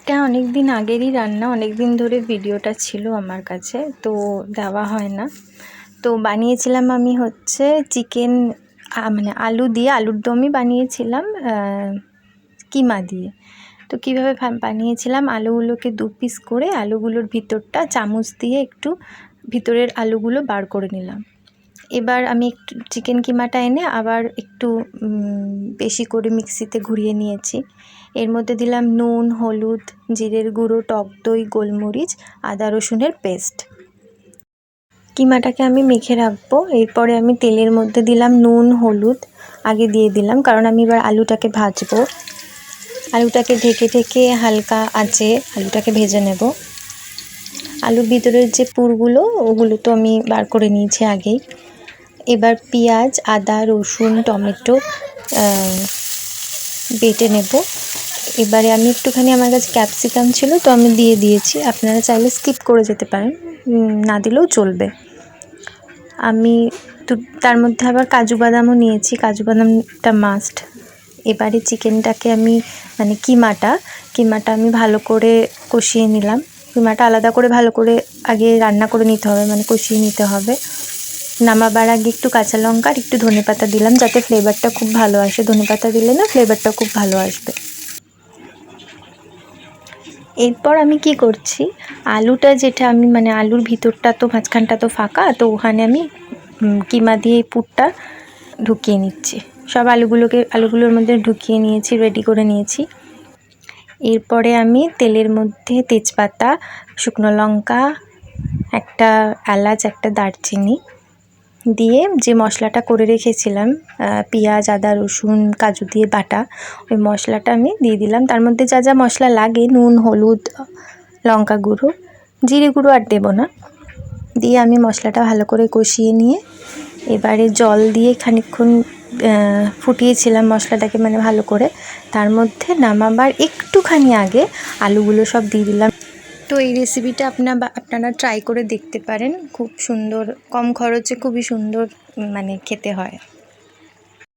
এটা অনেক দিন আগেরই রান্না, অনেক দিন ধরে ভিডিওটা ছিল আমার কাছে, তো দেওয়া হয় না। তো বানিয়েছিলাম আমি হচ্ছে চিকেন মানে আলু দিয়ে, আলুর দমই বানিয়েছিলাম কিমা দিয়ে। তো কীভাবে বানিয়েছিলাম, আলুগুলোকে 2 পিস করে আলুগুলোর ভিতরটা চামচ দিয়ে একটু ভিতরের আলুগুলো বার করে নিলাম। এবার আমি একটু চিকেন কিমাটা এনে আবার একটু বেশি করে মিক্সিতে ঘুরিয়ে নিয়েছি। এর মধ্যে দিলাম নুন, হলুদ, জিরের গুঁড়ো, টক দই, গোলমরিচ, আদা রসুনের পেস্ট। কিমাটাকে আমি মেখে রাখবো। এরপরে আমি তেলের মধ্যে দিলাম নুন, হলুদ আগে দিয়ে দিলাম, কারণ আমি এবার আলুটাকে ভাজবো। আলুটাকে ঢেকে ঢেকে হালকা আঁচে আলুটাকে ভেজে নেব। আলুর ভিতরের যে পুরগুলো, ওগুলো তো আমি বার করে নিয়েছি আগেই। এবার পেঁয়াজ, আদা, রসুন, টমেটো বেটে নেব। এবারে আমি একটুখানি, আমার কাছে ক্যাপসিকাম ছিল তো আমি দিয়ে দিয়েছি, আপনারা চাইলে স্কিপ করে যেতে পারেন, না দিলেও চলবে। আমি তো তার মধ্যে আবার কাজু বাদামও নিয়েছি, কাজু বাদামটা মাস্ট। এবারে চিকেনটাকে আমি মানে কিমাটা আমি ভালো করে কষিয়ে নিলাম। কিমাটা আলাদা করে ভালো করে আগে রান্না করে নিতে হবে, মানে কষিয়ে নিতে হবে। নামাবার আগে একটু কাঁচা লঙ্কা আর একটু ধনেপাতা দিলাম, যাতে ফ্লেভারটা খুব ভালো আসে। ধনেপাতা দিলে না ফ্লেভারটা খুব ভালো আসবে। এরপর আমি কি করছি, আলুটা যেটা আমি মানে আলুর ভিতরটা তো মাঝখানটা তো ফাঁকা, তো ওখানে আমি কিমা দিয়ে এই পুরটা ঢুকিয়ে নিচ্ছি। সব আলুগুলোর মধ্যে ঢুকিয়ে নিয়েছি, রেডি করে নিয়েছি। এরপরে আমি তেলের মধ্যে তেজপাতা, শুকনো লঙ্কা, একটা এলাচ, একটা দারচিনি দিয়ে যে মশলাটা করে রেখেছিলাম, পেঁয়াজ, আদা, রসুন, কাজু দিয়ে বাটা, ওই মশলাটা আমি দিয়ে দিলাম। তার মধ্যে যা যা মশলা লাগে, নুন, হলুদ, লঙ্কা গুঁড়ো, জিরে গুঁড়ো আর দেবো না, দিয়ে আমি মশলাটা ভালো করে কষিয়ে নিয়ে এবারে জল দিয়ে খানিকক্ষণ ফুটিয়েছিলাম মশলাটাকে, মানে ভালো করে। তার মধ্যে নামাবার একটুখানি আগে আলুগুলো সব দিয়ে দিলাম। তো এই রেসিপিটা আপনারা ট্রাই করে দেখতে পারেন, খুব সুন্দর, কম খরচে খুবই সুন্দর মানে খেতে হয়।